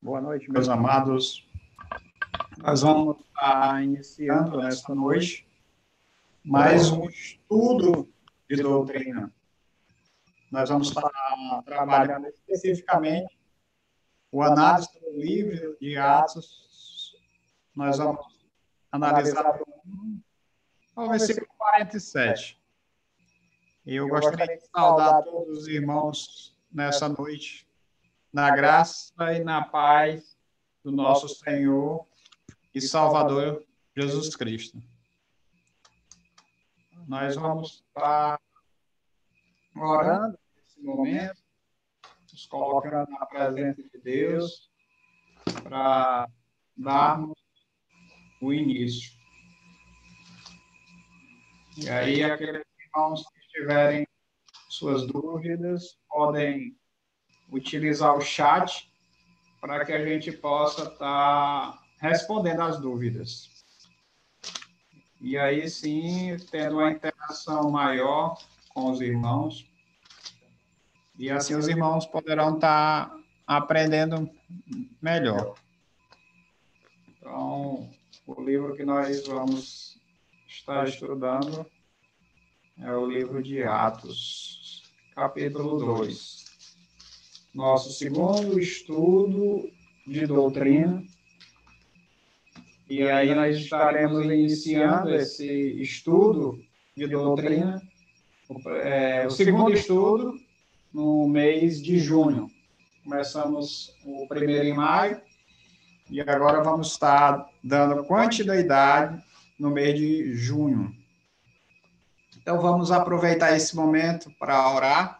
Boa noite, meus amados. Nós vamos estar iniciando nesta noite mais um estudo de doutrina. Nós vamos estar trabalhando especificamente o análise do livro de Atos. Nós vamos analisar o versículo 47. Eu gostaria de saudar todos os irmãos nessa noite, na graça e na paz do nosso Senhor e Salvador Jesus Cristo. Nós vamos estar orando nesse momento, nos colocando na presença de Deus para darmos o início. E aí, aqueles irmãos que tiverem suas dúvidas, podem utilizar o chat para que a gente possa estar respondendo as dúvidas. E aí sim, tendo uma interação maior com os irmãos, e assim os irmãos poderão estar aprendendo melhor. Então, o livro que nós vamos estar estudando é o livro de Atos, capítulo 2. Nosso segundo estudo de doutrina. E aí nós estaremos iniciando esse estudo de doutrina, o segundo estudo, no mês de junho. Começamos o primeiro em maio, e agora vamos estar dando continuidade no mês de junho. Então vamos aproveitar esse momento para orar,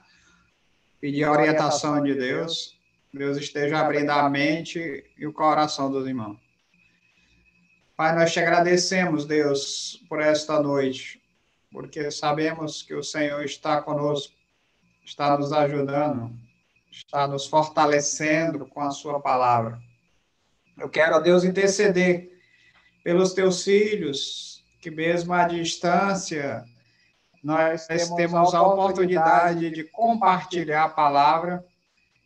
pedir a orientação de Deus. Deus esteja abrindo a mente e o coração dos irmãos. Pai, nós te agradecemos, Deus, por esta noite, porque sabemos que o Senhor está conosco, está nos ajudando, está nos fortalecendo com a sua palavra. Eu quero, ó Deus, interceder pelos teus filhos, que mesmo à distância, nós temos a oportunidade de compartilhar a palavra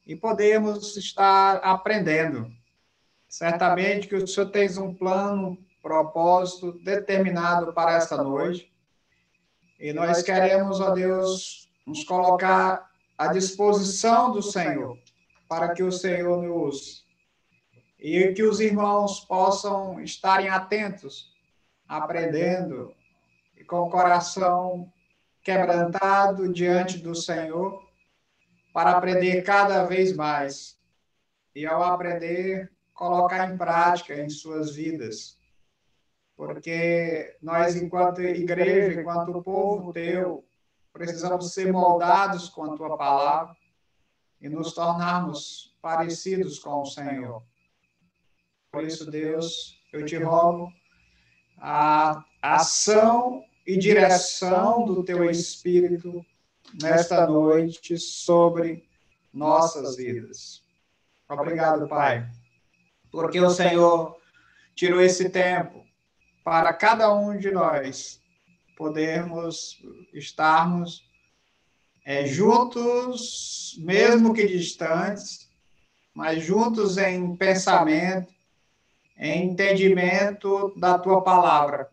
e podemos estar aprendendo. Certamente que o Senhor tem um plano, propósito determinado para esta noite. E nós queremos, ó Deus, nos colocar à disposição do Senhor, para que o Senhor nos use. E que os irmãos possam estarem atentos, aprendendo, e com o coração quebrantado diante do Senhor, para aprender cada vez mais. E ao aprender, colocar em prática em suas vidas. Porque nós, enquanto igreja, enquanto povo teu, precisamos ser moldados com a tua palavra e nos tornarmos parecidos com o Senhor. Por isso, Deus, eu te rogo a ação e direção do teu Espírito nesta noite sobre nossas vidas. Obrigado, Pai, porque o Senhor tirou esse tempo para cada um de nós podermos estarmos juntos, mesmo que distantes, mas juntos em pensamento, em entendimento da tua palavra.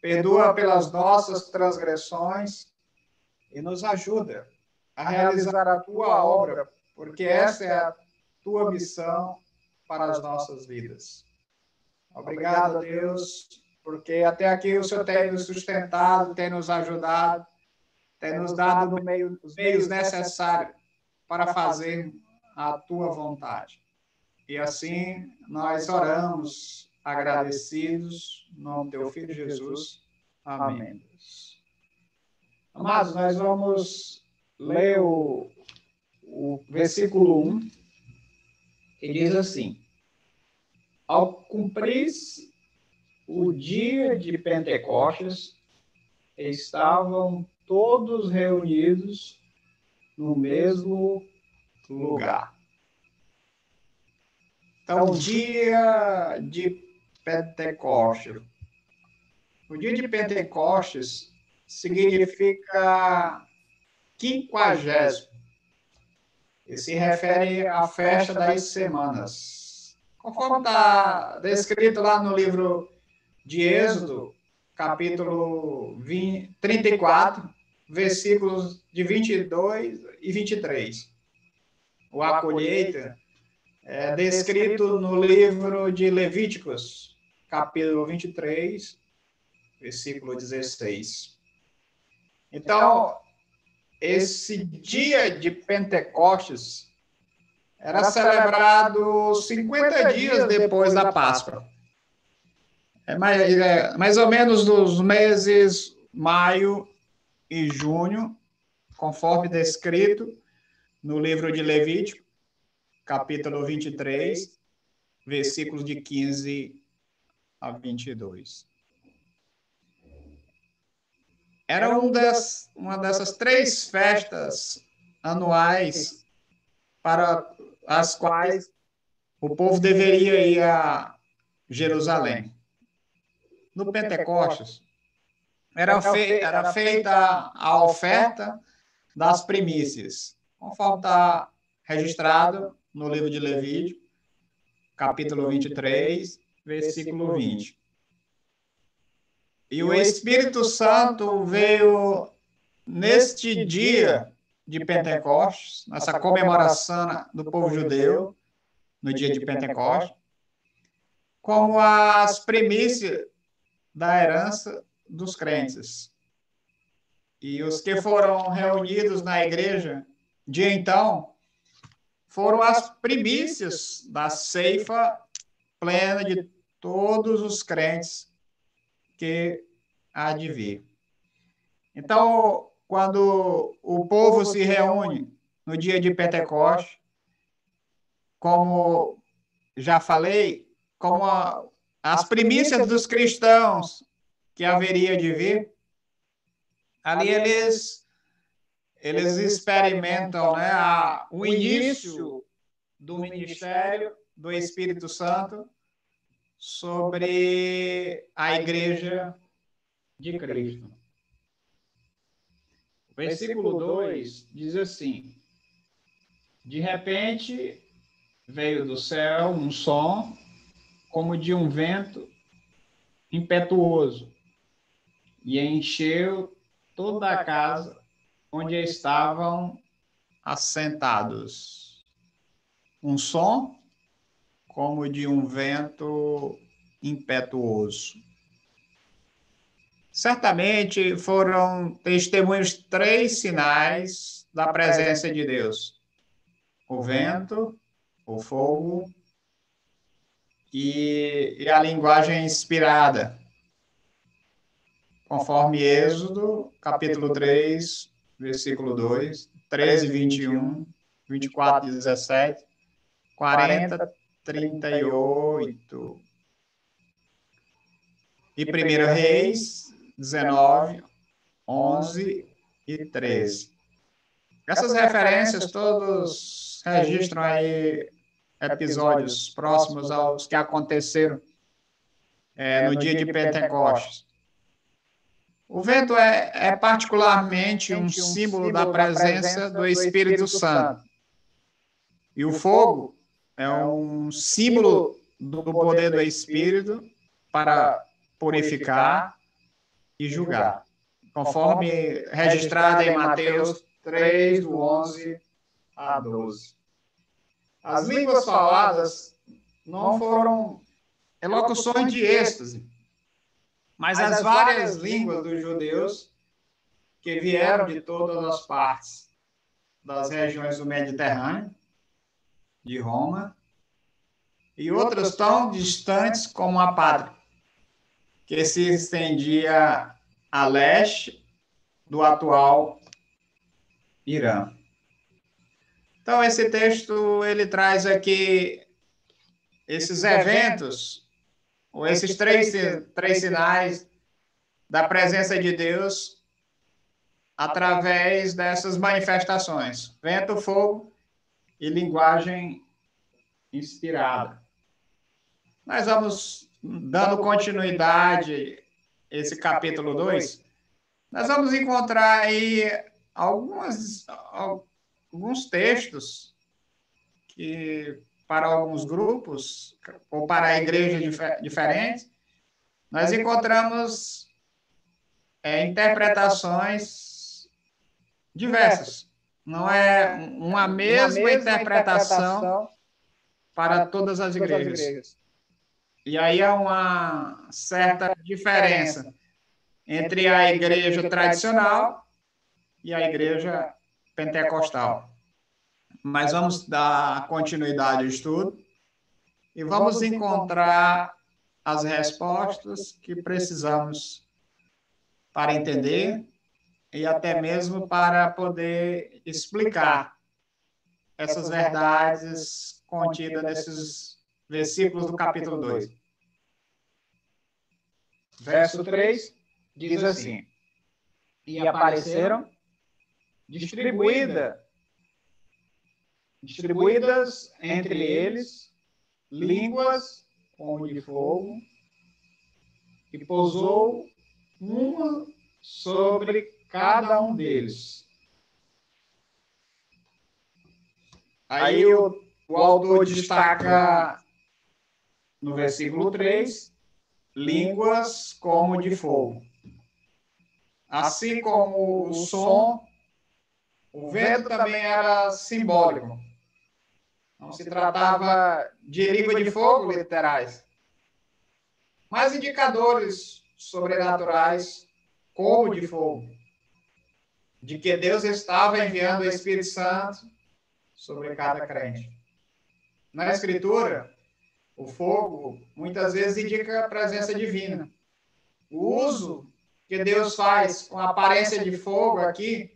Perdoa pelas nossas transgressões e nos ajuda a realizar a tua obra, porque essa é a tua missão para as nossas vidas. Obrigado, Deus, porque até aqui o Senhor tem nos sustentado, tem nos ajudado, tem nos dado os meios necessários para fazer a tua vontade. E assim nós oramos agradecidos, no nome do teu Filho Jesus. Amém. Amados, nós vamos ler o versículo 1, que diz assim: ao cumprir o dia de Pentecostes, estavam todos reunidos no mesmo lugar. Então, o dia de Pentecostes. O dia de Pentecostes significa 50º. que se refere à festa das semanas. Conforme está descrito lá no livro de Êxodo, capítulo 34, versículos de 22 e 23. A colheita é descrito no livro de Levíticos, capítulo 23, versículo 16. Então, esse dia de Pentecostes era celebrado 50 dias depois da Páscoa. Mais ou menos nos meses maio e junho, conforme descrito no livro de Levítico, capítulo 23, versículos de 15 a 22. Era uma dessas 3 festas anuais para as quais o povo deveria ir a Jerusalém. No Pentecostes, era feita a oferta das primícias, conforme está registrado no livro de Levítico, capítulo 23, versículo 20. E o Espírito Santo veio neste dia de Pentecostes, nessa comemoração do povo judeu, no dia de Pentecostes, como as primícias da herança dos crentes. E os que foram reunidos na igreja de então foram as primícias da ceifa plena de todos os crentes que há de vir. Então, quando o povo se reúne no dia de Pentecostes, como já falei, como as primícias dos cristãos que haveria de vir, ali eles experimentam, né, o início do ministério do Espírito Santo sobre a igreja de Cristo. O versículo 2 diz assim: de repente veio do céu um som como de um vento impetuoso e encheu toda a casa onde estavam assentados. Um som como de um vento impetuoso. Certamente foram testemunhos 3 sinais da presença de Deus: o vento, o fogo e a linguagem inspirada, conforme Êxodo, capítulo 3, versículo 2, 13, 21, 24, 17, 40, 38. E 1 Reis, 19, 11 e 13. Essas referências todos registram aí episódios próximos aos que aconteceram no dia de Pentecostes. O vento é particularmente um símbolo da presença do Espírito Santo. E o fogo é um símbolo do poder do Espírito para purificar e julgar, conforme registrado em Mateus 3, do 11 a 12. As línguas faladas não foram elocuções de êxtase, mas as várias línguas dos judeus que vieram de todas as partes das regiões do Mediterrâneo, de Roma, e outras tão distantes como a pátria, que se estendia a leste do atual Irã. Então, esse texto, ele traz aqui esses eventos, ou esses três sinais da presença de Deus através dessas manifestações: vento, fogo e linguagem inspirada. Nós vamos dando continuidade a esse capítulo 2, nós vamos encontrar aí alguns textos que para alguns grupos, ou para igrejas diferentes, nós encontramos interpretações diversas. Não é uma mesma interpretação para todas as igrejas. E aí há uma certa diferença entre a igreja tradicional e a igreja pentecostal. Mas vamos dar continuidade ao estudo e vamos encontrar as respostas que precisamos para entender e até mesmo para poder explicar essas verdades contidas nesses versículos do capítulo 2. Verso 3 diz assim: e apareceram distribuídas entre eles línguas como de fogo, e pousou uma sobre cada um deles. Aí o autor destaca no versículo 3, línguas como de fogo. Assim como o som, o vento também era simbólico. Não se tratava de língua de fogo literais, mas indicadores sobrenaturais como de fogo, de que Deus estava enviando o Espírito Santo sobre cada crente. Na Escritura, o fogo muitas vezes indica a presença divina. O uso que Deus faz com a aparência de fogo aqui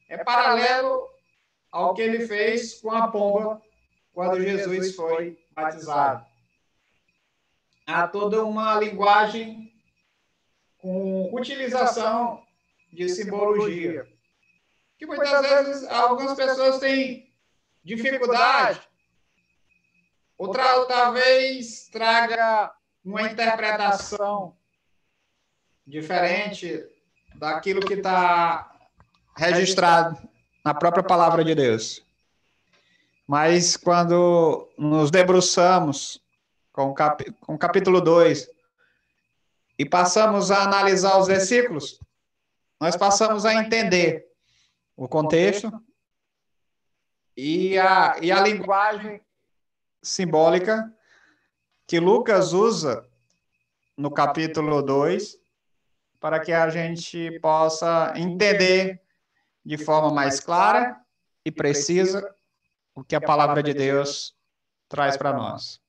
é paralelo ao que ele fez com a pomba quando Jesus foi batizado. Há toda uma linguagem com utilização de simbologia, que muitas vezes algumas pessoas têm dificuldade, outra talvez traga uma interpretação diferente daquilo que está registrado na própria palavra de Deus. Mas quando nos debruçamos com o capítulo 2 e passamos a analisar os versículos, nós passamos a entender o contexto e a linguagem simbólica que Lucas usa no capítulo 2 para que a gente possa entender de forma mais clara e precisa o que a palavra de Deus traz para nós.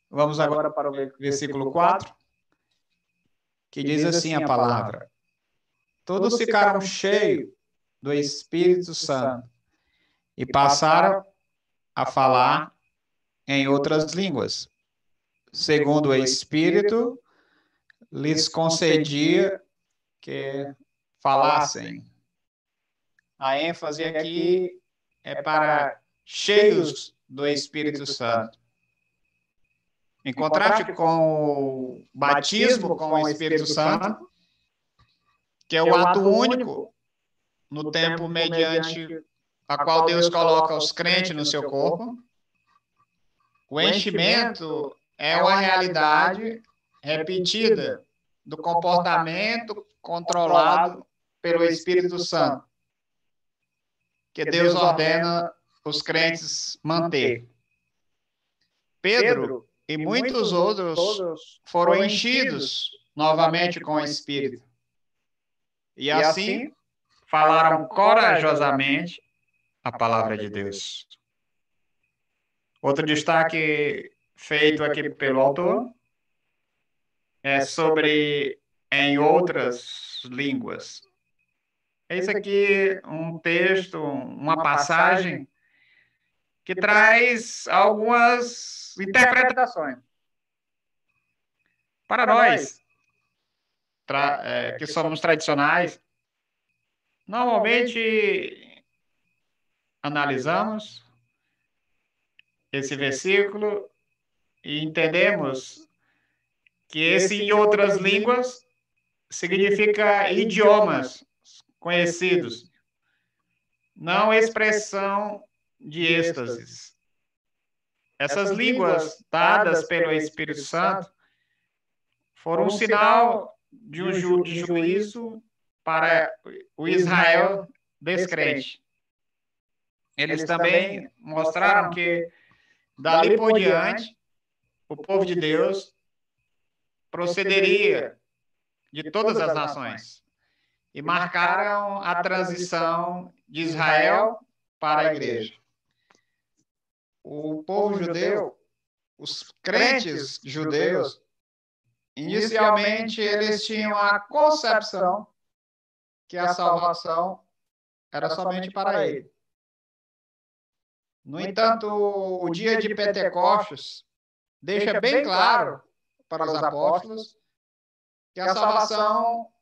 Vamos agora para o versículo 4, que diz assim a palavra: todos ficaram cheios do Espírito Santo e passaram a falar em outras línguas, segundo o Espírito lhes concedia que falassem. A ênfase aqui é para cheios do Espírito Santo. Em contraste com o batismo com o Espírito Santo, que é o ato único no tempo mediante a qual Deus coloca os crentes no seu corpo, o enchimento é uma realidade repetida do comportamento controlado pelo Espírito Santo, que Deus ordena os crentes manter. Pedro e muitos outros foram enchidos novamente com o Espírito. E assim falaram corajosamente a palavra de Deus. Outro destaque feito aqui pelo autor é sobre em outras línguas. Esse aqui um texto, uma passagem que traz algumas interpretações. Para nós, que somos tradicionais, normalmente analisamos esse versículo e entendemos que esse em outras línguas significa idiomas conhecidos, não expressão de êxtases. Essas línguas dadas pelo Espírito Santo foram um sinal de de juízo para o Israel descrente. Eles também mostraram que, dali por diante, o povo de Deus procederia de todas as nações e marcaram a transição de Israel para a igreja. O povo judeu, os crentes judeus, inicialmente eles tinham a concepção que a salvação era somente para ele. No entanto, o dia de Pentecostes deixa bem claro para os apóstolos que a salvação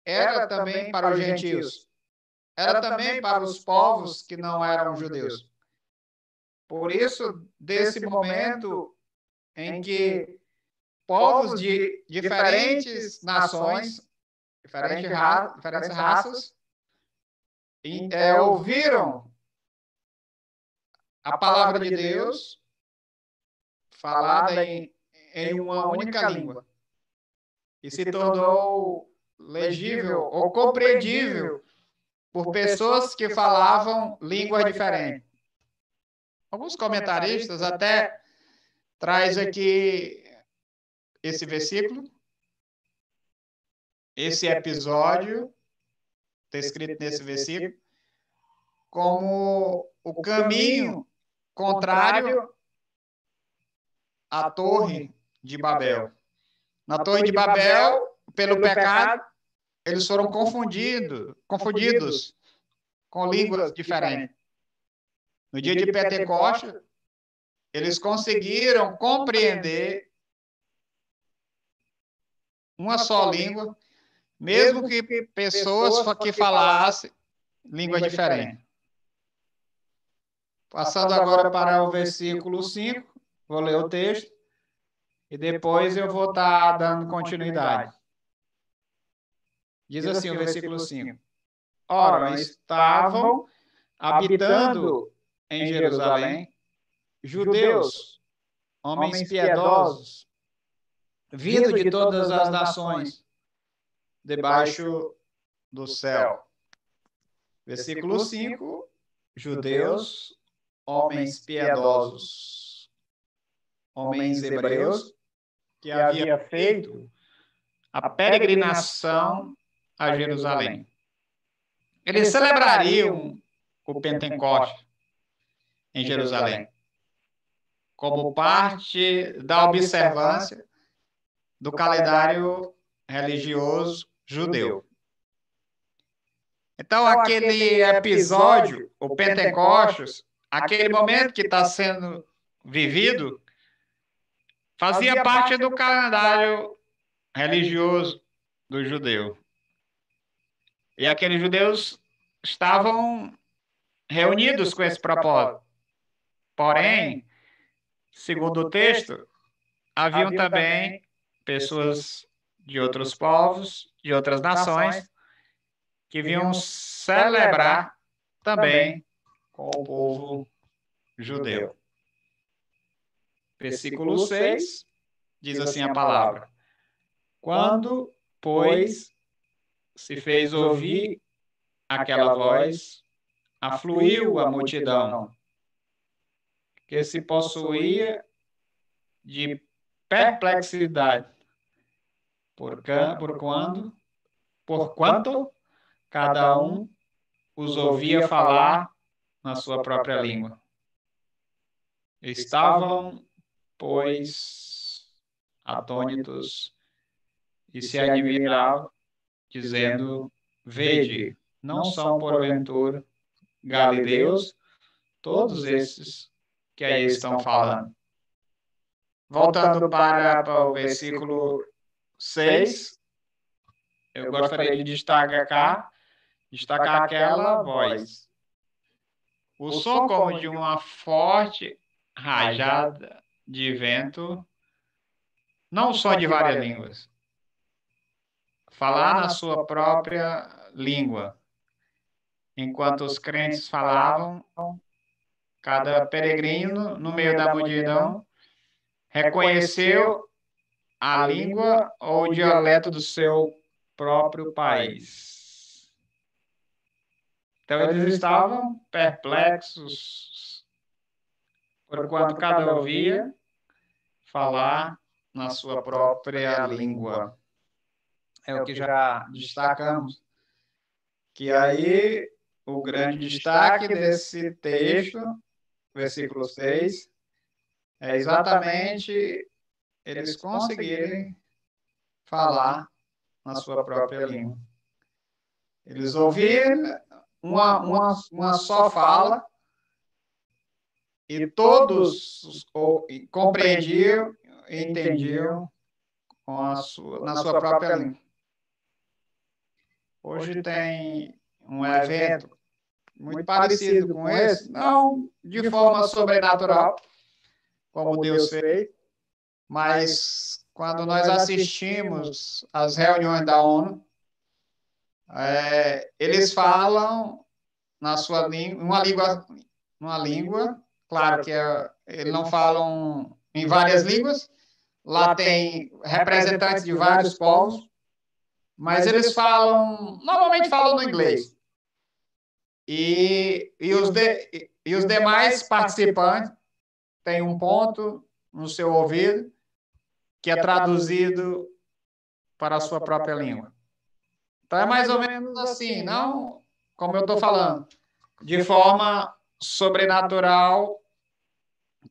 era também para os gentios, era também para os povos que não eram judeus. Por isso, desse momento em que povos de diferentes nações, diferentes raças, ouviram a palavra de Deus falada em uma única língua e se tornou legível ou compreendível por pessoas que falavam línguas diferentes. Alguns comentaristas até traz aqui esse versículo, esse episódio, está escrito nesse versículo, como o caminho contrário à Torre de Babel. Na Torre de Babel, pelo pecado, eles foram confundidos com línguas diferentes. No dia de Pentecostes, eles conseguiram compreender uma só língua, mesmo que pessoas que falassem línguas diferentes. Passando agora para o versículo 5, vou ler o texto e depois eu vou estar dando continuidade. Diz assim o versículo 5. Ora, estavam habitando em Jerusalém judeus, homens piedosos, vindo de todas as nações, debaixo do céu. Versículo 5, judeus, homens piedosos, homens hebreus, que havia feito a peregrinação a Jerusalém. Eles celebrariam o Pentecostes em Jerusalém como parte da observância do calendário religioso judeu. Então, aquele episódio, o Pentecostes, aquele momento que está sendo vivido, fazia parte do calendário religioso do judeu. E aqueles judeus estavam reunidos com esse propósito. Porém, segundo o texto, haviam também pessoas de outros povos, de outras nações, que vinham celebrar também com o povo judeu. Versículo 6 diz assim a palavra: quando, pois, se fez ouvir aquela voz, afluiu a multidão, que se possuía de perplexidade, por quanto cada um os ouvia falar na sua própria língua. Estavam, pois, atônitos e se admiravam, dizendo: vede, não são porventura galileus todos esses que aí estão falando. Voltando para o versículo 6, eu gostaria de destacar aquela voz. O som como de uma forte rajada de vento, não só de várias línguas. Falar na sua própria língua. Enquanto os crentes falavam, Cada peregrino, no meio da multidão, reconheceu a língua ou o dialeto do seu próprio país. Então, eles estavam perplexos, porquanto cada ouvia falar na sua própria língua. É o que já destacamos. Que aí, o grande destaque desse texto, versículo 6, é exatamente eles conseguirem falar na sua própria língua. Eles ouviram uma só fala e todos compreendiam e entendiam na sua própria língua. Hoje tem um evento muito parecido com esse, não de forma sobrenatural, como Deus fez, mas quando nós assistimos às reuniões da ONU, eles falam na sua língua, uma língua, claro que eles não falam em várias línguas, lá tem representantes de vários povos, mas eles normalmente falam no inglês. E os demais participantes têm um ponto no seu ouvido que é traduzido para a sua própria língua. Então é mais ou menos assim, não como eu estou falando, de forma sobrenatural,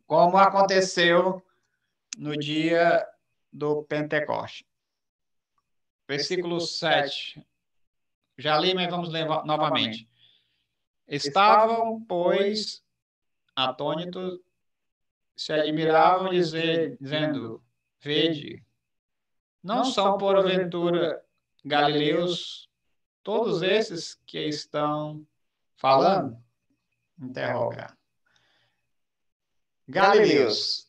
como aconteceu no dia do Pentecoste. Versículo 7. Já li, mas vamos ler novamente. Estavam, pois, atônitos, se admiravam, dizendo: Vede, não são porventura galileus todos esses que estão falando? Interrogar. Galileus,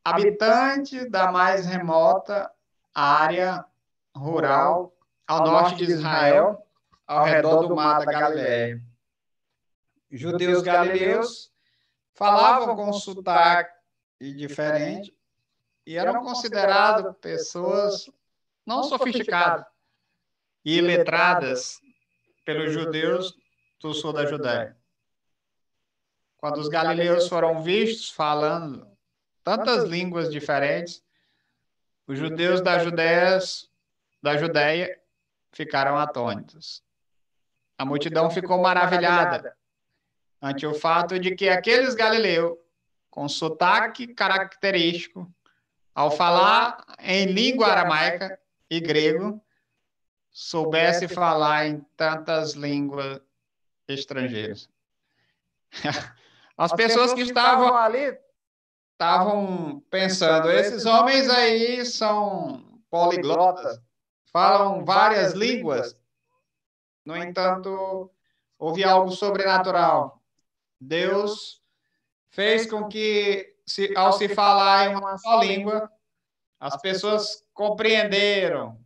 habitantes da mais remota área rural ao norte de Israel, ao redor do mar da Galileia. Judeus galileus falavam com sotaque diferente e eram considerados pessoas não sofisticadas e iletradas pelos judeus do sul da Judéia. Quando os galileus foram vistos falando tantas línguas diferentes, os judeus da Judéia ficaram atônitos. A multidão ficou maravilhada ante o fato de que aqueles galileus, com sotaque característico, ao falar em língua aramaica e grego, soubesse falar em tantas línguas estrangeiras. As pessoas que estavam ali estavam pensando, esses homens aí são poliglotas, falam várias línguas. No entanto, houve algo sobrenatural. Deus fez com que, ao se falar em uma só língua, as pessoas compreenderam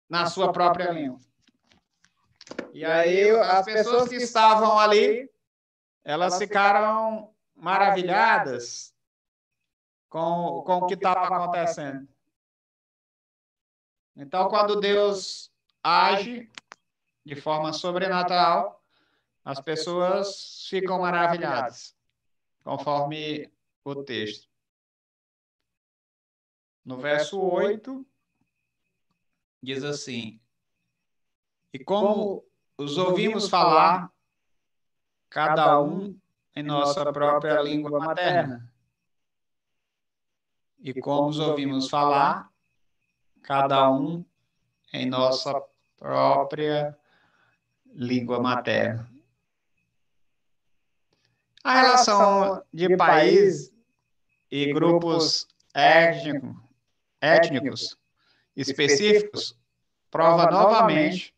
na sua própria língua. E aí, as pessoas que estavam ali, elas ficaram maravilhadas com o que estava acontecendo. Então, quando Deus age de forma sobrenatural, as pessoas ficam maravilhadas, conforme o texto. No verso 8, diz assim: E como os ouvimos falar, cada um em nossa própria língua materna. E como os ouvimos falar, cada um em nossa própria língua materna. A relação de país e grupos étnicos específicos prova novamente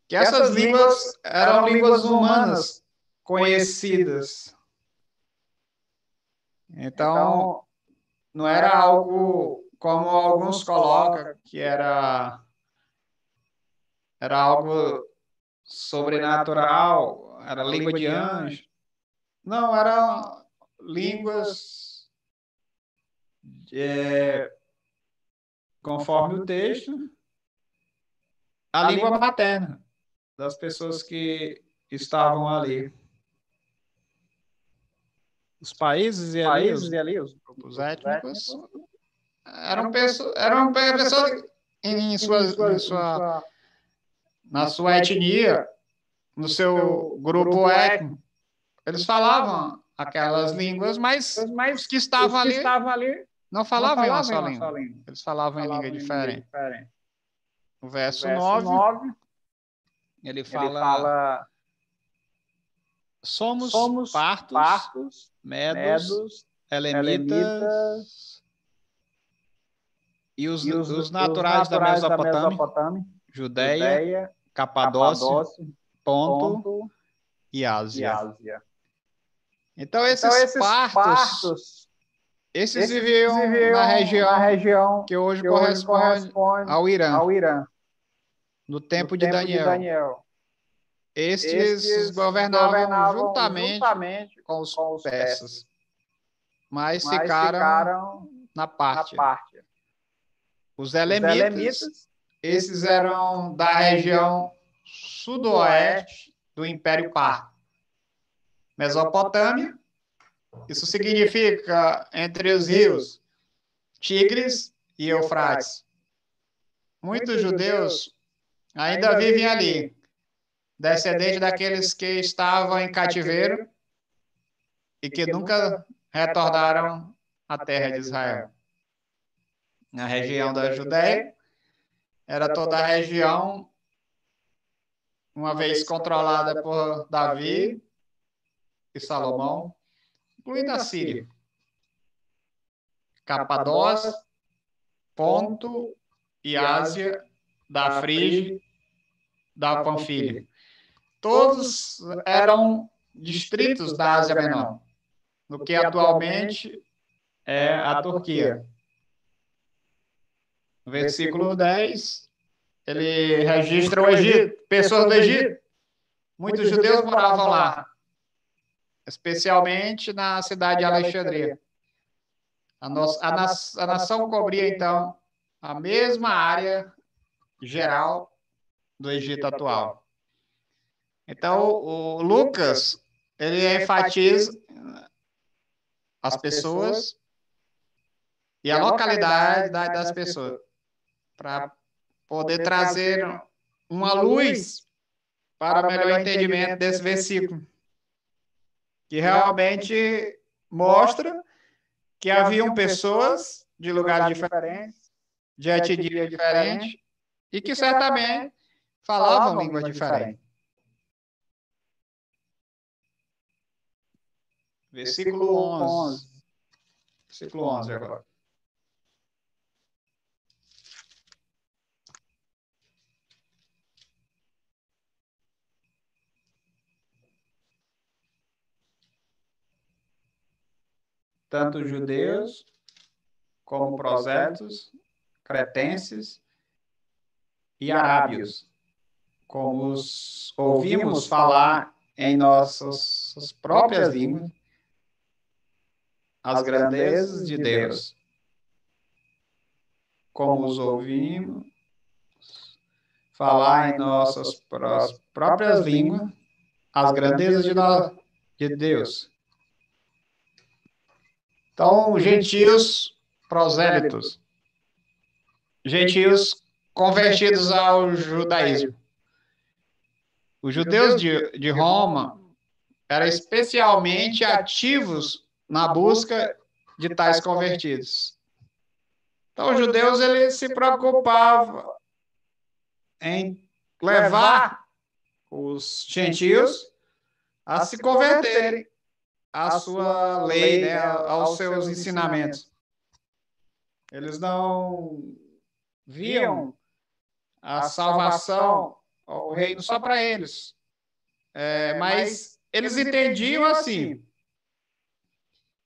que essas línguas eram línguas humanas conhecidas. Então, não era algo como alguns colocam, que era algo sobrenatural, era língua de anjo. Não, eram línguas conforme o texto, a língua materna das pessoas que estavam ali. Os países e ali os grupos étnicos eram pessoas na sua etnia, no seu grupo étnico. Eles falavam aquelas línguas, mas os que estavam ali não falavam em uma só língua. Eles falavam em língua diferente. O verso 9, ele fala: somos partos, medos, elemitas e os naturais da Mesopotâmia, Judeia, Capadócia, Ponto e Ásia. Então, esses partos, esses viviam na região que hoje corresponde ao Irã, no tempo de Daniel. Estes governavam juntamente com os persas, mas ficaram na Pártia. Os elemitas, esses eram da região sudoeste do Império Parto. Mesopotâmia, isso significa entre os rios Tigres e Eufrates. Muitos judeus ainda vivem ali, descendentes daqueles que estavam em cativeiro e que nunca retornaram à terra de Israel. Na região da Judéia, era toda a região, uma vez controlada por Davi e Salomão, incluindo a Síria, Capadócia, Ponto e Ásia, da Frígia, da Panfilha. Todos eram distritos da Ásia Menor, no que atualmente é a Turquia. No versículo 10, ele registra o Egito, pessoas do Egito. Muitos judeus moravam lá, especialmente na cidade de Alexandria. A nação cobria, então, a mesma área geral do Egito atual. Então, o Lucas, ele enfatiza as pessoas e a localidade das pessoas, para poder trazer uma luz para o melhor entendimento desse versículo, que realmente mostra que haviam pessoas de lugares diferentes, de etnia diferente, e que certamente falavam língua diferente. Versículo 11. Versículo 11 agora. Tanto judeus como prosélitos, cretenses e arábios, como os ouvimos falar em nossas próprias línguas as grandezas de Deus, como os ouvimos falar em nossas próprias línguas as grandezas de Deus. Então, gentios prosélitos, gentios convertidos ao judaísmo. Os judeus de Roma eram especialmente ativos na busca de tais convertidos. Então, os judeus eles se preocupavam em levar os gentios a se converterem à sua lei, né, aos seus ensinamentos. Eles não viam a salvação, o reino só para eles. Mas eles entendiam assim,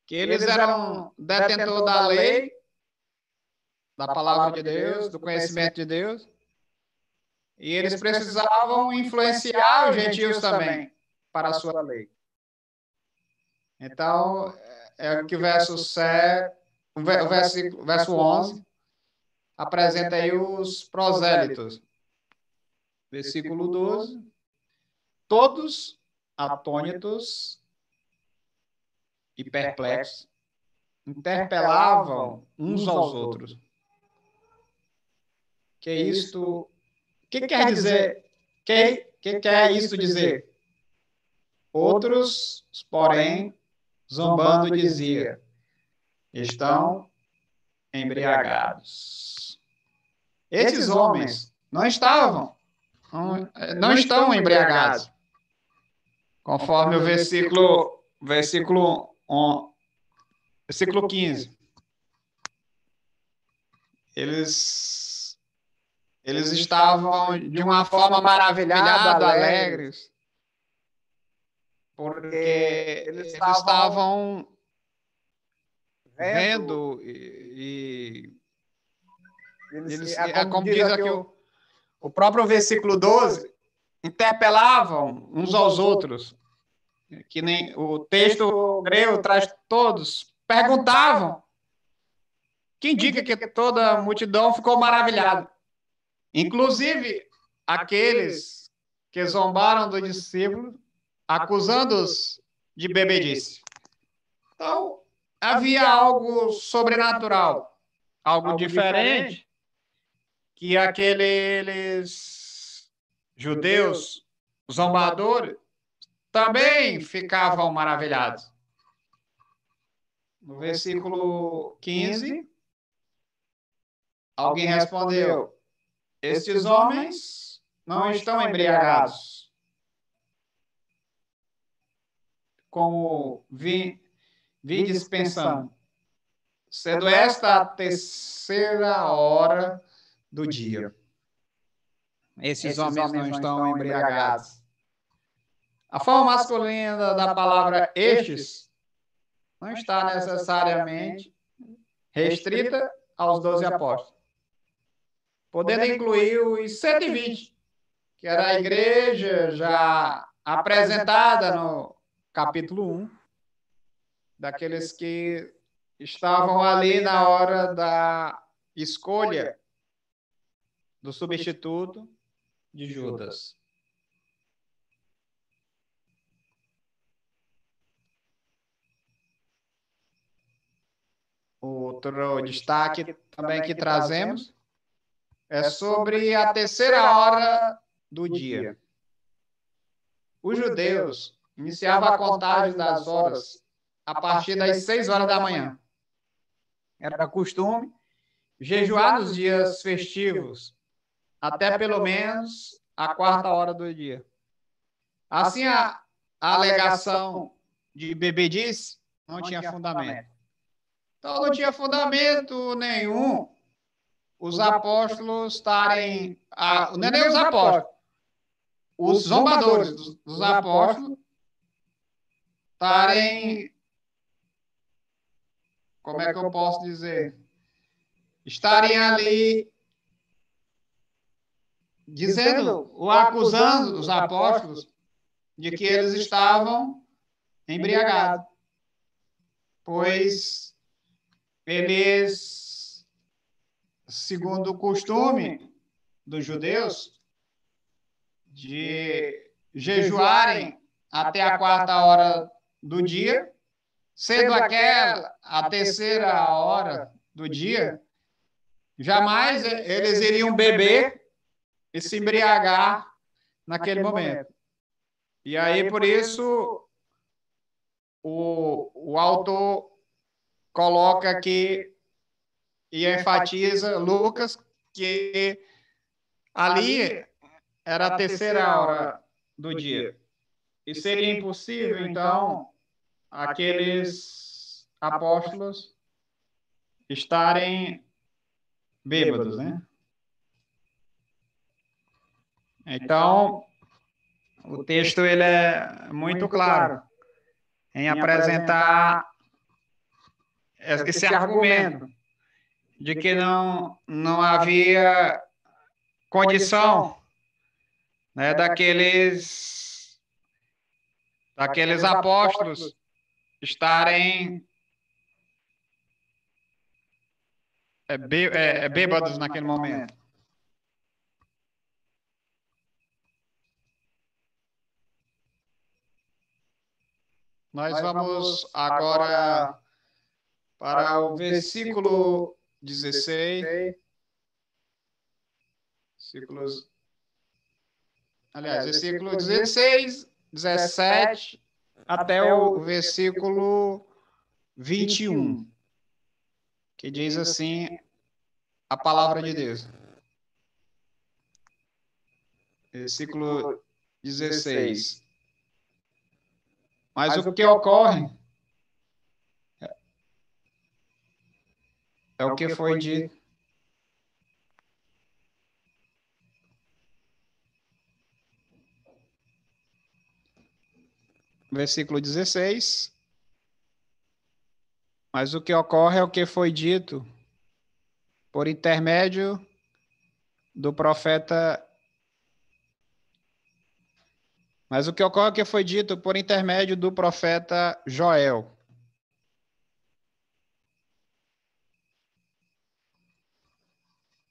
que eles eram detentores da lei, da palavra de Deus, do conhecimento de Deus, e eles precisavam influenciar os gentios também para a sua lei. Então, é que o verso 11 apresenta aí os prosélitos. Versículo 12. Todos atônitos e perplexos interpelavam uns aos outros. Que isto... O que quer dizer? Que quer isto dizer? Outros, porém, zombando, dizia: estão embriagados. Esses homens não estão embriagados. Conforme o versículo 15. Eles estavam de uma forma maravilhada, alegres, porque eles estavam vendo como diz aqui o próprio versículo 12, interpelavam uns aos outros, que nem o texto grego traz todos, perguntavam, que indica que toda a multidão ficou maravilhada. Inclusive, aqueles que zombaram do discípulo, acusando-os de bebedice. Então, havia algo sobrenatural, algo diferente, que aqueles judeus zombadores também ficavam maravilhados. No versículo 15, alguém respondeu: estes homens não estão embriagados, como vindes pensando, sendo esta a terceira hora do dia. Esses homens não estão embriagados. A forma masculina da palavra estes não está necessariamente restrita aos 12 apóstolos, podendo incluir os 120, que era a igreja já apresentada no capítulo 1, daqueles que estavam ali na hora da escolha do substituto de Judas. Outro destaque também que trazemos é sobre a terceira hora do dia. Os judeus iniciavam a contagem das horas a partir das 6 horas da manhã. Era costume jejuar nos dias festivos até pelo menos a quarta hora do dia. Assim, a alegação de bebedice não tinha fundamento. Então, não tinha fundamento nenhum os apóstolos estarem... não é nem os apóstolos. Os zombadores dos apóstolos estarem... Como é que eu posso dizer? Estarem ali dizendo ou acusando os apóstolos de que eles estavam embriagados. Pois eles, segundo o costume dos judeus, de jejuarem até a quarta hora do dia, sendo aquela a terceira hora do dia, jamais eles iriam beber e se embriagar naquele momento. E aí, por isso, o autor coloca aqui e enfatiza, Lucas, que ali era a terceira hora do dia. E seria impossível, então, aqueles apóstolos estarem bêbados, né? Então, o texto ele é muito claro em apresentar esse argumento de que não havia condição, né, daqueles daqueles apóstolos estarem bêbados naquele momento. Nós vamos agora para o versículo 16. Versículo 16, 17, até o versículo 21, que diz assim a palavra de Deus. Versículo 16. Mas o que ocorre é o que foi dito. Versículo 16. Mas o que ocorre é o que foi dito por intermédio do profeta. Mas o que ocorre é o que foi dito por intermédio do profeta Joel.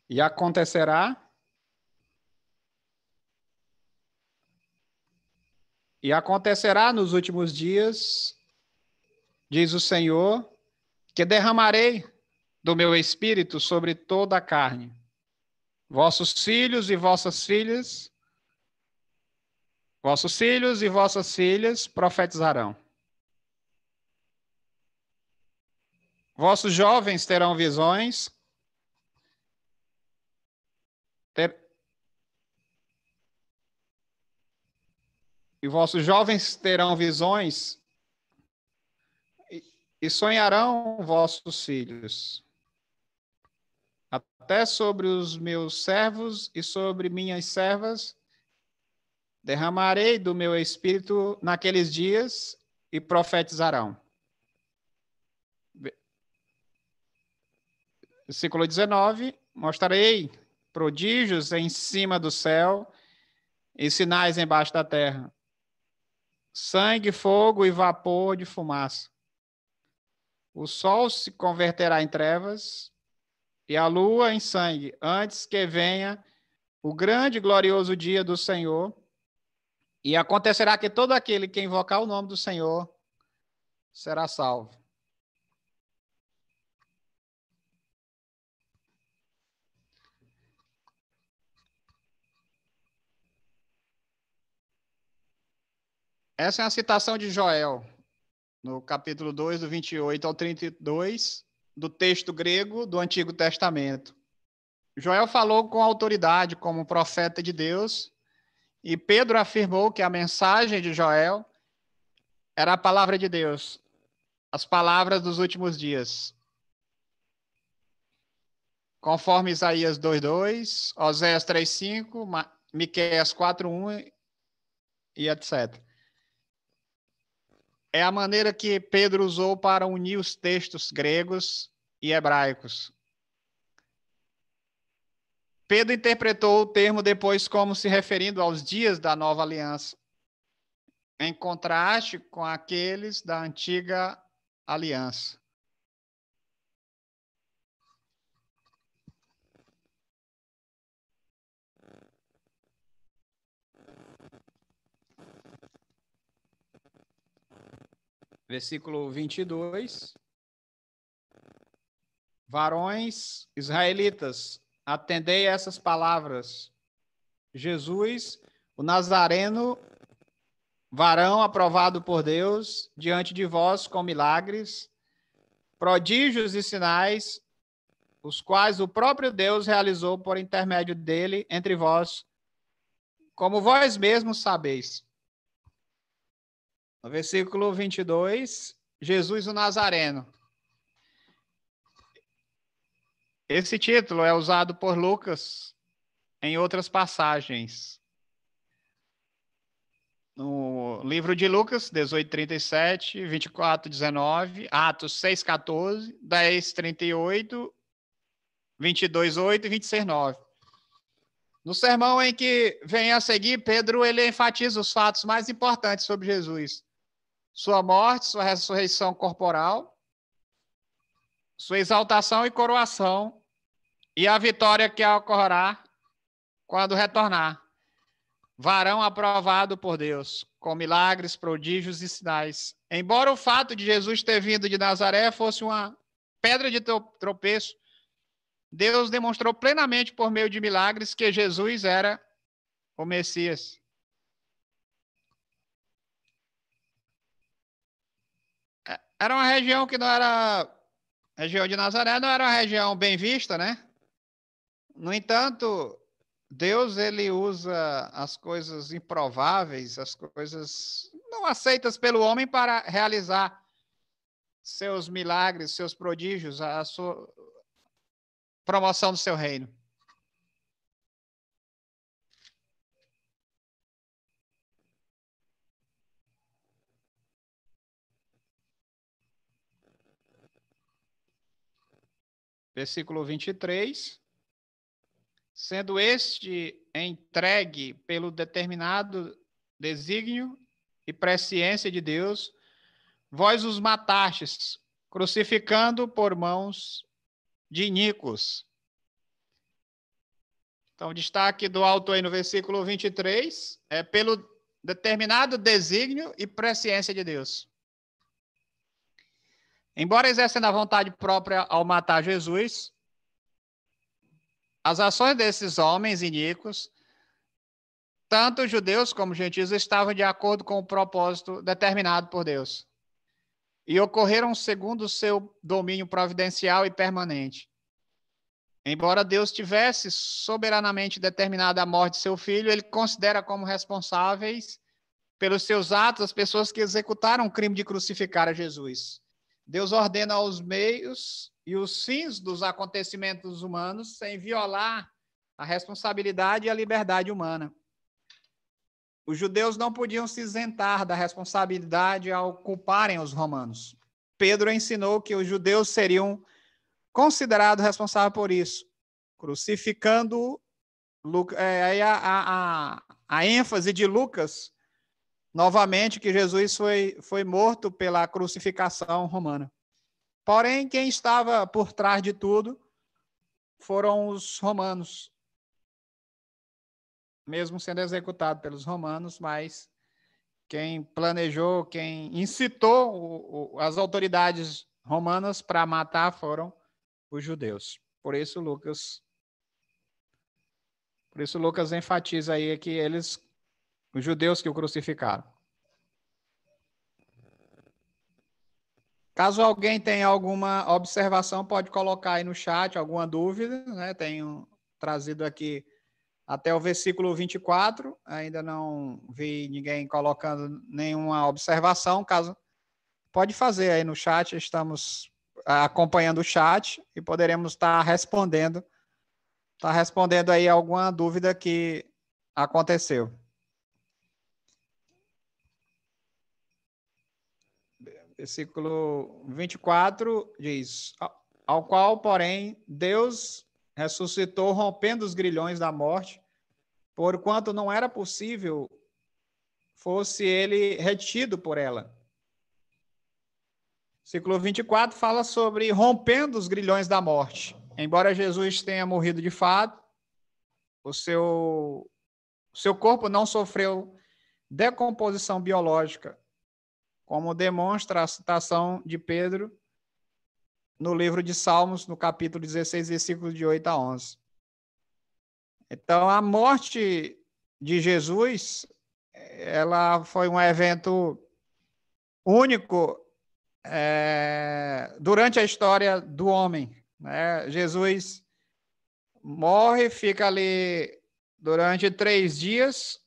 E acontecerá nos últimos dias, diz o Senhor, que derramarei do meu espírito sobre toda a carne. Vossos filhos e vossas filhas profetizarão. Vossos jovens terão visões. E vossos jovens terão visões e sonharão vossos filhos. Até sobre os meus servos e sobre minhas servas derramarei do meu espírito naqueles dias e profetizarão. Versículo 19, mostrarei prodígios em cima do céu e sinais embaixo da terra. Sangue, fogo e vapor de fumaça. O sol se converterá em trevas e a lua em sangue, antes que venha o grande e glorioso dia do Senhor. E acontecerá que todo aquele que invocar o nome do Senhor será salvo. Essa é a citação de Joel, no capítulo 2, do 28 ao 32, do texto grego do Antigo Testamento. Joel falou com autoridade como profeta de Deus, e Pedro afirmou que a mensagem de Joel era a palavra de Deus, as palavras dos últimos dias. Conforme Isaías 2:2, Oséias 3:5, Miqueias 4:1 e etc. É a maneira que Pedro usou para unir os textos gregos e hebraicos. Pedro interpretou o termo depois como se referindo aos dias da nova aliança, em contraste com aqueles da antiga aliança. Versículo 22. Varões israelitas, atendei essas palavras. Jesus, o Nazareno, varão aprovado por Deus, diante de vós com milagres, prodígios e sinais, os quais o próprio Deus realizou por intermédio dele entre vós, como vós mesmos sabeis. No versículo 22, Jesus o Nazareno. Esse título é usado por Lucas em outras passagens. No livro de Lucas, 18:37, 24:19, Atos 6:14, 10:38, 22:8 e 26:9. No sermão em que vem a seguir, Pedro ele enfatiza os fatos mais importantes sobre Jesus. sua morte, sua ressurreição corporal, sua exaltação e coroação, e a vitória que ocorrerá quando retornar. Varão aprovado por Deus, com milagres, prodígios e sinais. Embora o fato de Jesus ter vindo de Nazaré fosse uma pedra de tropeço, Deus demonstrou plenamente por meio de milagres que Jesus era o Messias. Era uma região que não era... A região de Nazaré não era uma região bem vista, né? No entanto, Deus, ele usa as coisas improváveis, as coisas não aceitas pelo homem para realizar seus milagres, seus prodígios, a sua promoção do seu reino. Versículo 23. Sendo este entregue pelo determinado desígnio e presciência de Deus, vós os matastes, crucificando por mãos de iníquos. Então, o destaque do autor aí no versículo 23 é pelo determinado desígnio e presciência de Deus. Embora exercendo a vontade própria ao matar Jesus, as ações desses homens iníquos, tanto judeus como gentios, estavam de acordo com o propósito determinado por Deus e ocorreram segundo o seu domínio providencial e permanente. Embora Deus tivesse soberanamente determinado a morte de seu filho, ele considera como responsáveis pelos seus atos as pessoas que executaram o crime de crucificar a Jesus. Deus ordena os meios e os fins dos acontecimentos humanos sem violar a responsabilidade e a liberdade humana. Os judeus não podiam se isentar da responsabilidade ao culparem os romanos. Pedro ensinou que os judeus seriam considerados responsáveis por isso, crucificando a ênfase de Lucas, novamente, que Jesus foi morto pela crucificação romana. Porém, quem estava por trás de tudo foram os romanos, mesmo sendo executado pelos romanos, mas quem planejou, quem incitou as autoridades romanas para matar foram os judeus. Por isso Lucas enfatiza aí que os judeus que o crucificaram. Caso alguém tenha alguma observação, pode colocar aí no chat, alguma dúvida, né? Tenho trazido aqui até o versículo 24, ainda não vi ninguém colocando nenhuma observação, caso pode fazer aí no chat, estamos acompanhando o chat e poderemos estar respondendo aí alguma dúvida que aconteceu. Versículo 24 diz: ao qual, porém, Deus ressuscitou, rompendo os grilhões da morte, porquanto não era possível fosse ele retido por ela. Versículo 24 fala sobre rompendo os grilhões da morte. Embora Jesus tenha morrido de fato, o seu corpo não sofreu decomposição biológica, como demonstra a citação de Pedro no livro de Salmos, no capítulo 16, versículos de 8 a 11. Então, a morte de Jesus, ela foi um evento único durante a história do homem, né? Jesus morre, fica ali durante 3 dias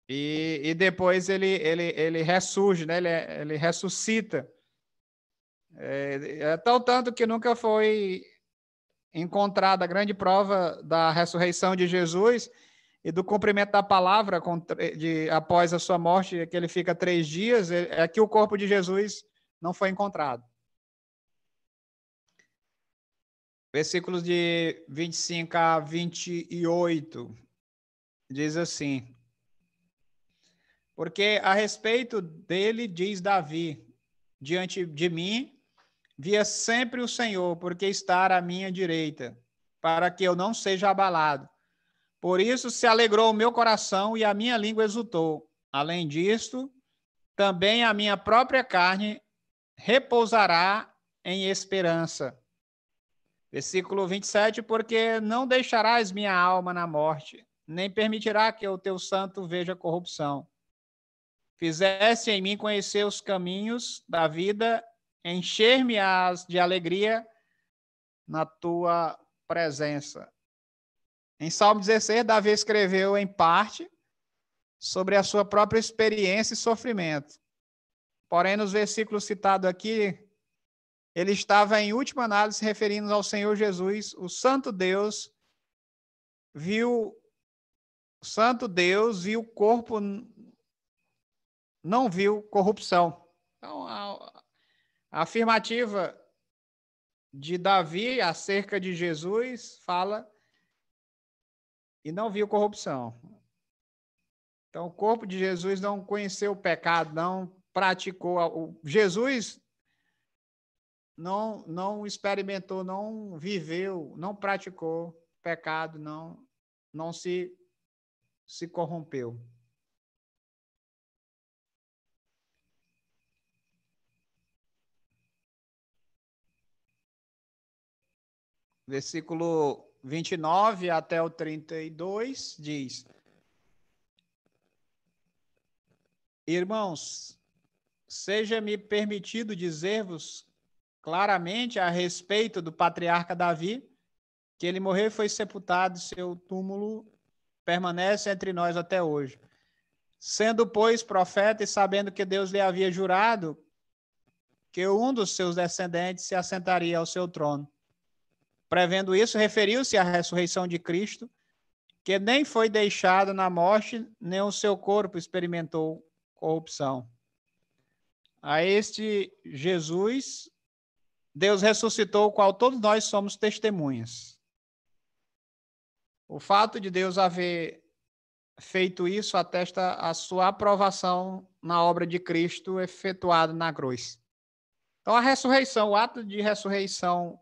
e depois ele ressurge, né? Ele ressuscita. Tal tanto que nunca foi encontrada a grande prova da ressurreição de Jesus e do cumprimento da palavra após a sua morte, que ele fica 3 dias, é que o corpo de Jesus não foi encontrado. Versículos de 25 a 28, diz assim: Porque a respeito dele, diz Davi, diante de mim, via sempre o Senhor, porque está à minha direita, para que eu não seja abalado. Por isso se alegrou o meu coração e a minha língua exultou. Além disto, também a minha própria carne repousará em esperança. Versículo 27, porque não deixarás minha alma na morte, nem permitirá que o teu santo veja corrupção. Fizeste em mim conhecer os caminhos da vida, encher-me-ás de alegria na tua presença. Em Salmo 16, Davi escreveu em parte sobre a sua própria experiência e sofrimento. Porém, nos versículos citados aqui, ele estava em última análise referindo ao Senhor Jesus, o Santo Deus viu o corpo, não viu corrupção. Então, a afirmativa de Davi acerca de Jesus fala e não viu corrupção. Então, o corpo de Jesus não conheceu o pecado, não praticou. Jesus não experimentou, não viveu, não praticou pecado, não se corrompeu. Versículo 29 até o 32 diz: Irmãos, seja-me permitido dizer-vos claramente a respeito do patriarca Davi, que ele morreu e foi sepultado, seu túmulo permanece entre nós até hoje. Sendo, pois, profeta e sabendo que Deus lhe havia jurado que um dos seus descendentes se assentaria ao seu trono. Prevendo isso, referiu-se à ressurreição de Cristo, que nem foi deixado na morte, nem o seu corpo experimentou corrupção. A este Jesus, Deus ressuscitou, o qual todos nós somos testemunhas. O fato de Deus haver feito isso atesta a sua aprovação na obra de Cristo efetuada na cruz. Então, a ressurreição, o ato de ressurreição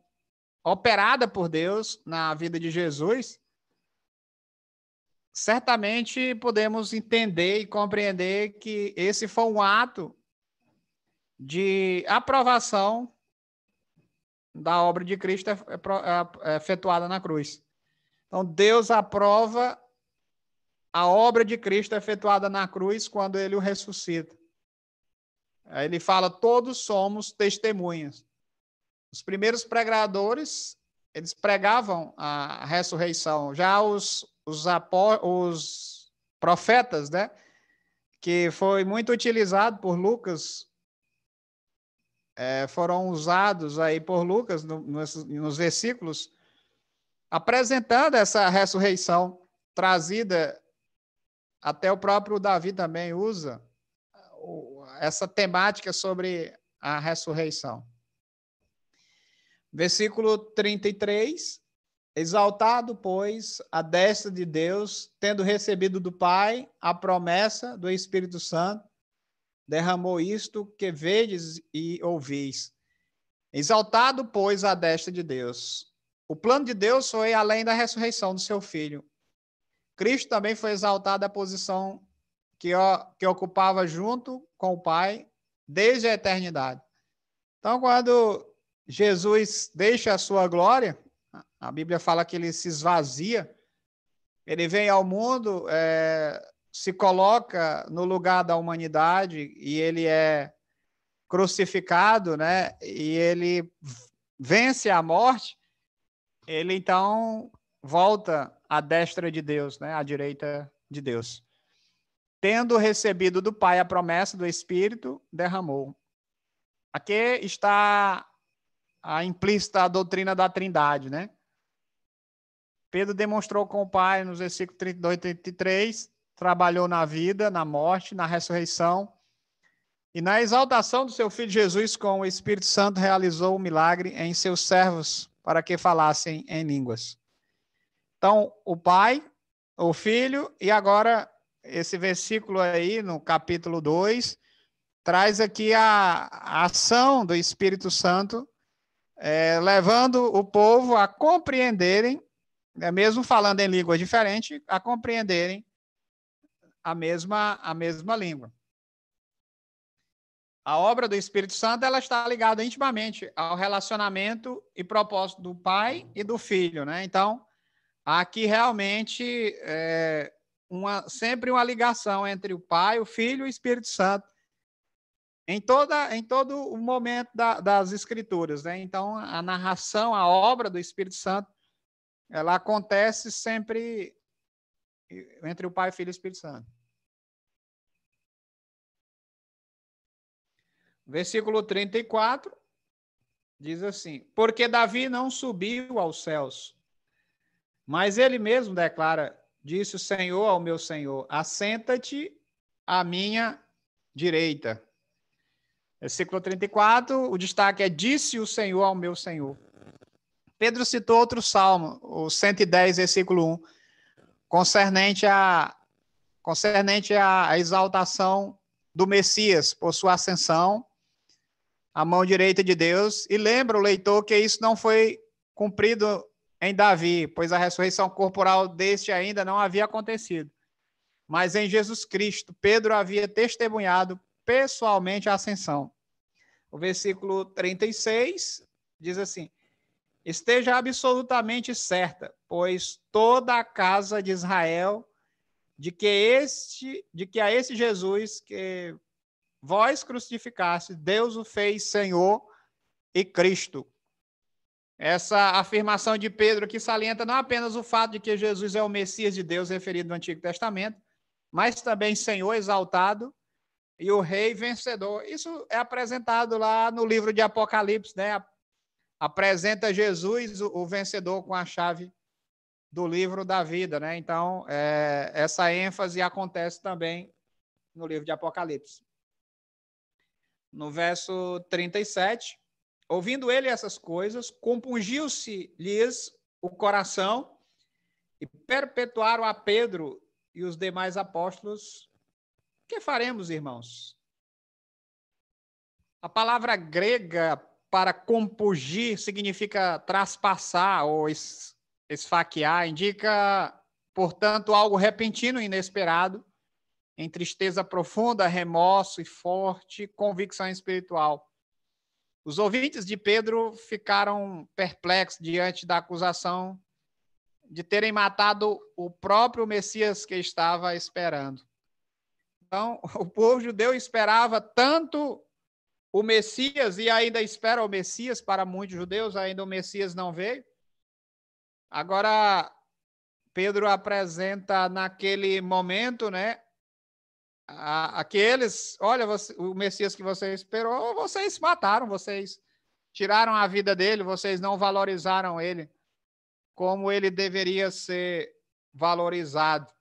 operada por Deus na vida de Jesus, certamente podemos entender e compreender que esse foi um ato de aprovação da obra de Cristo efetuada na cruz. Então, Deus aprova a obra de Cristo efetuada na cruz quando ele o ressuscita. Aí ele fala, todos somos testemunhas. Os primeiros pregadores, eles pregavam a ressurreição. Já os profetas, né, que foi muito utilizado por Lucas, foram usados aí por Lucas nos versículos, apresentando essa ressurreição trazida, até o próprio Davi também usa essa temática sobre a ressurreição. Versículo 33, exaltado, pois, a destra de Deus, tendo recebido do Pai a promessa do Espírito Santo, derramou isto que vedes e ouvis. Exaltado, pois, a destra de Deus. O plano de Deus foi além da ressurreição do seu Filho. Cristo também foi exaltado à posição que ocupava junto com o Pai desde a eternidade. Então, quando Jesus deixa a sua glória, a Bíblia fala que ele se esvazia, ele vem ao mundo, se coloca no lugar da humanidade e ele é crucificado, né? E ele vence a morte, ele então volta à destra de Deus, né? À direita de Deus. Tendo recebido do Pai a promessa do Espírito, derramou. Aqui está a implícita doutrina da Trindade, né? Pedro demonstrou com o Pai nos versículos 32 e 33, trabalhou na vida, na morte, na ressurreição, e na exaltação do seu Filho Jesus com o Espírito Santo realizou o milagre em seus servos para que falassem em línguas. Então, o Pai, o Filho e agora esse versículo aí, no capítulo 2, traz aqui a ação do Espírito Santo, levando o povo a compreenderem, mesmo falando em língua diferente, a compreenderem a mesma língua. A obra do Espírito Santo, ela está ligada intimamente ao relacionamento e propósito do Pai e do Filho, né? Então, aqui realmente sempre uma ligação entre o Pai, o Filho e o Espírito Santo em todo o momento das Escrituras, né? Então, a narração, a obra do Espírito Santo, ela acontece sempre entre o Pai, o Filho e o Espírito Santo. Versículo 34 diz assim: porque Davi não subiu aos céus, mas ele mesmo declara, disse o Senhor ao meu Senhor, assenta-te à minha direita. Versículo 34, o destaque é, disse o Senhor ao meu Senhor. Pedro citou outro salmo, o 110, versículo 1, concernente à exaltação do Messias por sua ascensão à mão direita de Deus, e lembra o leitor que isso não foi cumprido em Davi, pois a ressurreição corporal deste ainda não havia acontecido. Mas em Jesus Cristo, Pedro havia testemunhado pessoalmente a ascensão. O versículo 36 diz assim: esteja absolutamente certa, pois toda a casa de Israel, de que a esse Jesus que vós crucificaste, Deus o fez Senhor e Cristo. Essa afirmação de Pedro que salienta não apenas o fato de que Jesus é o Messias de Deus referido no Antigo Testamento, mas também Senhor exaltado e o Rei vencedor. Isso é apresentado lá no livro de Apocalipse, né? Apresenta Jesus, o vencedor, com a chave do livro da vida, né? Então, essa ênfase acontece também no livro de Apocalipse. No verso 37, ouvindo ele essas coisas, compungiu-se-lhes o coração e perpetuaram a Pedro e os demais apóstolos. O que faremos, irmãos? A palavra grega para compungir significa traspassar ou esfaquear, indica, portanto, algo repentino e inesperado, em tristeza profunda, remorso e forte convicção espiritual. Os ouvintes de Pedro ficaram perplexos diante da acusação de terem matado o próprio Messias que estava esperando. Então, o povo judeu esperava tanto o Messias e ainda espera o Messias, para muitos judeus ainda o Messias não veio. Agora, Pedro apresenta naquele momento, né, aqueles, olha, o Messias que você esperou, vocês mataram, vocês tiraram a vida dele, vocês não valorizaram ele como ele deveria ser valorizado.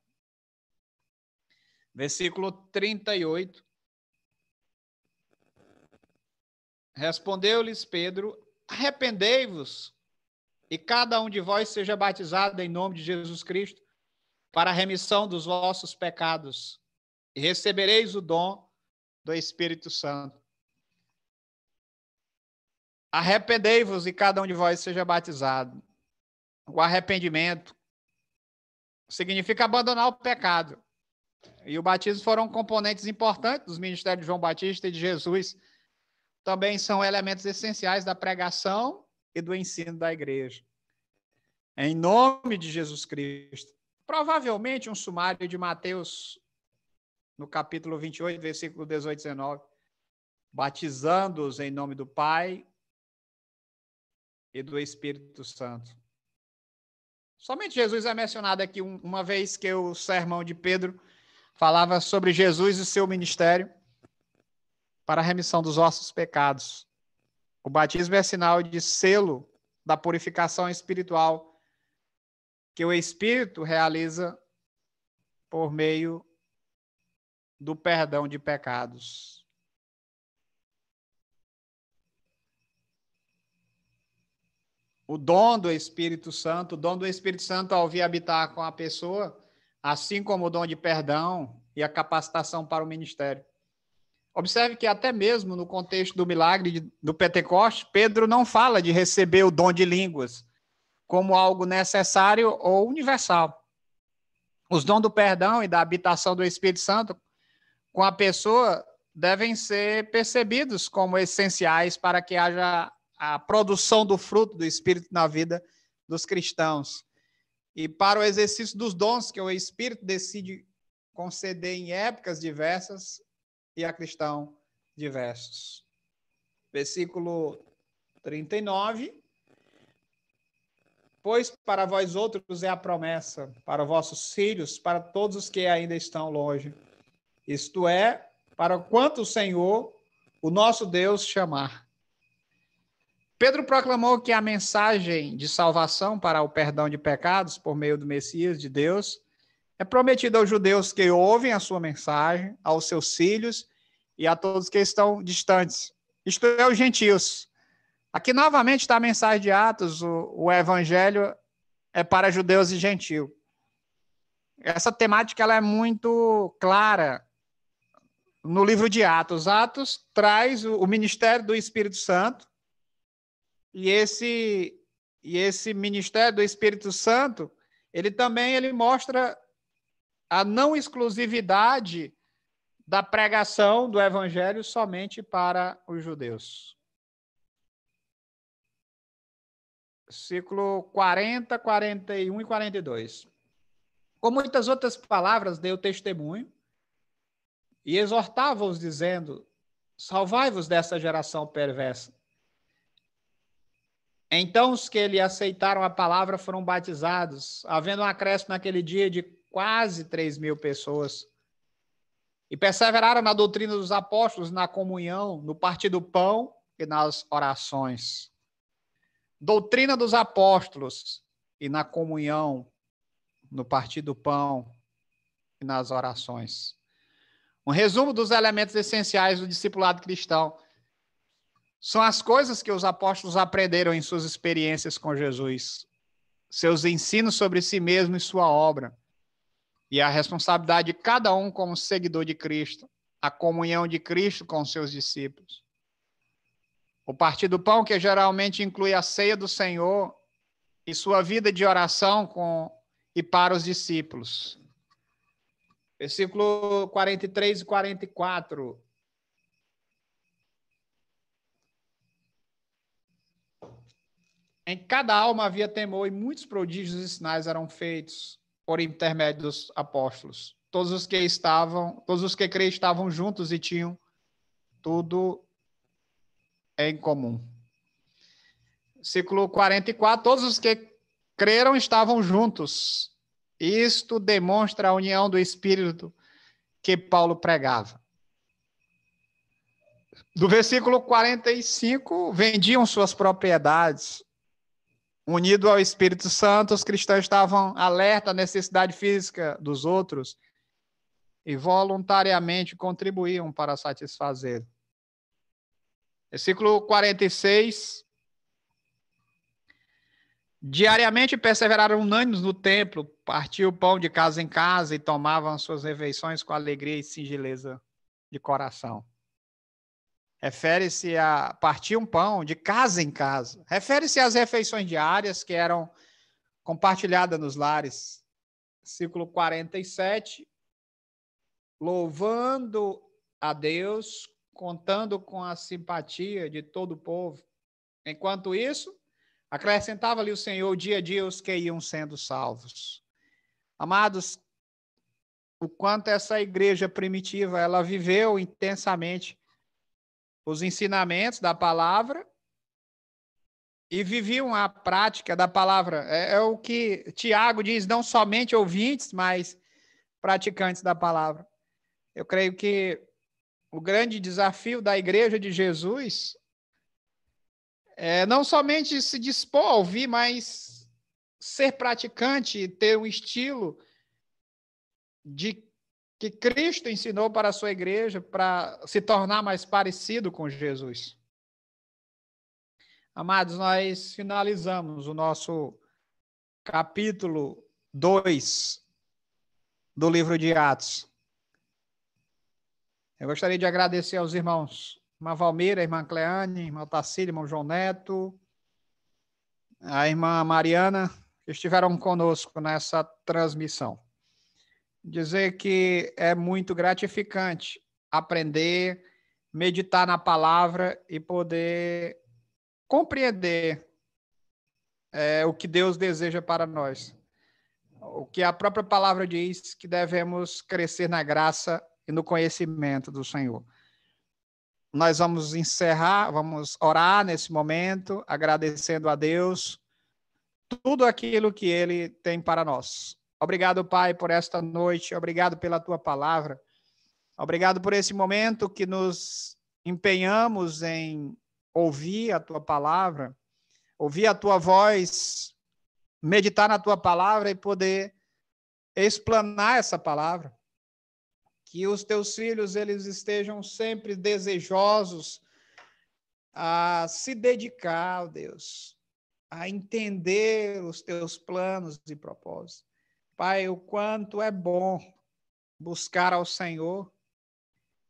Versículo 38. Respondeu-lhes Pedro: arrependei-vos, e cada um de vós seja batizado em nome de Jesus Cristo, para a remissão dos vossos pecados, e recebereis o dom do Espírito Santo. Arrependei-vos e cada um de vós seja batizado. O arrependimento significa abandonar o pecado. E o batismo foram componentes importantes dos ministérios de João Batista e de Jesus. Também são elementos essenciais da pregação e do ensino da igreja. Em nome de Jesus Cristo. Provavelmente um sumário de Mateus, no capítulo 28, versículo 18 e 19. Batizando-os em nome do Pai e do Espírito Santo. Somente Jesus é mencionado aqui uma vez que o sermão de Pedro falava sobre Jesus e seu ministério para a remissão dos vossos pecados. O batismo é sinal de selo da purificação espiritual que o Espírito realiza por meio do perdão de pecados. O dom do Espírito Santo ao vir habitar com a pessoa, assim como o dom de perdão e a capacitação para o ministério. Observe que até mesmo no contexto do milagre do Pentecostes, Pedro não fala de receber o dom de línguas como algo necessário ou universal. Os dons do perdão e da habitação do Espírito Santo com a pessoa devem ser percebidos como essenciais para que haja a produção do fruto do Espírito na vida dos cristãos. E para o exercício dos dons que o Espírito decide conceder em épocas diversas e a cristão diversos. Versículo 39. Pois para vós outros é a promessa, para vossos filhos, para todos os que ainda estão longe. Isto é, para quanto o Senhor, o nosso Deus, chamar. Pedro proclamou que a mensagem de salvação para o perdão de pecados por meio do Messias de Deus é prometida aos judeus que ouvem a sua mensagem, aos seus filhos e a todos que estão distantes, isto é, os gentios. Aqui novamente está a mensagem de Atos, o evangelho é para judeus e gentios. Essa temática ela é muito clara no livro de Atos. Atos traz o ministério do Espírito Santo e esse ministério do Espírito Santo, ele mostra a não exclusividade da pregação do evangelho somente para os judeus. Versículo 40, 41 e 42. Com muitas outras palavras, deu testemunho e exortava-os, dizendo: salvai-vos dessa geração perversa. Então os que lhe aceitaram a palavra foram batizados, havendo um acréscimo naquele dia de quase 3.000 pessoas. E perseveraram na doutrina dos apóstolos, na comunhão, no partir do pão e nas orações. Doutrina dos apóstolos e na comunhão, no partir do pão e nas orações. Um resumo dos elementos essenciais do discipulado cristão são as coisas que os apóstolos aprenderam em suas experiências com Jesus, seus ensinos sobre si mesmo e sua obra, e a responsabilidade de cada um como seguidor de Cristo, a comunhão de Cristo com seus discípulos. O partir do pão, que geralmente inclui a ceia do Senhor e sua vida de oração com e para os discípulos. Versículo 43 e 44. Em cada alma havia temor e muitos prodígios e sinais eram feitos por intermédio dos apóstolos. Todos os que creem estavam juntos e tinham tudo em comum. Versículo 44, todos os que creram estavam juntos. Isto demonstra a união do Espírito que Paulo pregava. Do versículo 45, vendiam suas propriedades. Unido ao Espírito Santo, os cristãos estavam alerta à necessidade física dos outros e voluntariamente contribuíam para satisfazer. Versículo 46. Diariamente perseveraram unânimes no templo, partiam o pão de casa em casa e tomavam suas refeições com alegria e singeleza de coração. Refere-se a partir um pão de casa em casa. Refere-se às refeições diárias que eram compartilhadas nos lares. Versículo 47. Louvando a Deus, contando com a simpatia de todo o povo. Enquanto isso, acrescentava-lhe o Senhor dia a dia os que iam sendo salvos. Amados, o quanto essa igreja primitiva, ela viveu intensamente os ensinamentos da palavra e viviam a prática da palavra. É o que Tiago diz, não somente ouvintes, mas praticantes da palavra. Eu creio que o grande desafio da igreja de Jesus é não somente se dispor a ouvir, mas ser praticante, ter um estilo de que Cristo ensinou para a sua igreja para se tornar mais parecido com Jesus. Amados, nós finalizamos o nosso capítulo 2 do livro de Atos. Eu gostaria de agradecer aos irmãos, irmã Valmira, irmã Cleane, irmão Tacílio, irmão João Neto, a irmã Mariana, que estiveram conosco nessa transmissão. Dizer que é muito gratificante aprender, meditar na palavra e poder compreender o que Deus deseja para nós. O que a própria palavra diz, que devemos crescer na graça e no conhecimento do Senhor. Nós vamos encerrar, vamos orar nesse momento, agradecendo a Deus tudo aquilo que Ele tem para nós. Obrigado, Pai, por esta noite, obrigado pela Tua palavra, obrigado por esse momento que nos empenhamos em ouvir a Tua palavra, ouvir a Tua voz, meditar na Tua palavra e poder explanar essa palavra. Que os Teus filhos, eles estejam sempre desejosos a se dedicar, ó Deus, a entender os Teus planos e propósitos. Pai, o quanto é bom buscar ao Senhor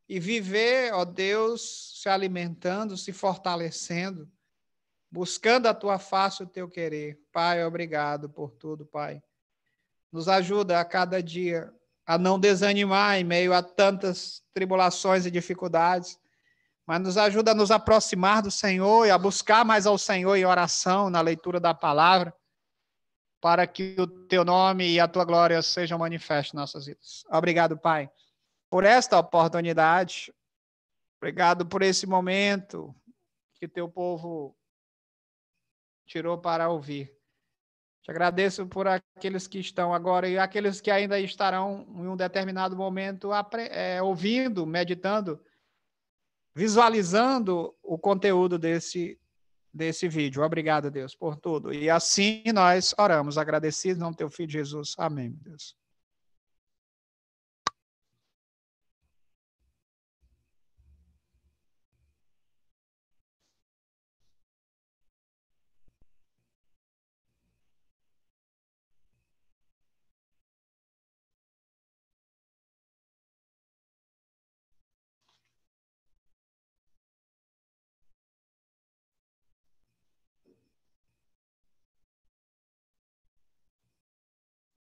e viver, ó Deus, se alimentando, se fortalecendo, buscando a Tua face, o Teu querer. Pai, obrigado por tudo, Pai. Nos ajuda a cada dia a não desanimar em meio a tantas tribulações e dificuldades, mas nos ajuda a nos aproximar do Senhor e a buscar mais ao Senhor em oração, na leitura da palavra, para que o Teu nome e a Tua glória sejam manifestos em nossas vidas. Obrigado, Pai, por esta oportunidade. Obrigado por esse momento que Teu povo tirou para ouvir. Te agradeço por aqueles que estão agora e aqueles que ainda estarão em um determinado momento ouvindo, meditando, visualizando o conteúdo desse vídeo. Obrigado, Deus, por tudo. E assim nós oramos, agradecidos em nome do Teu Filho Jesus. Amém, Deus.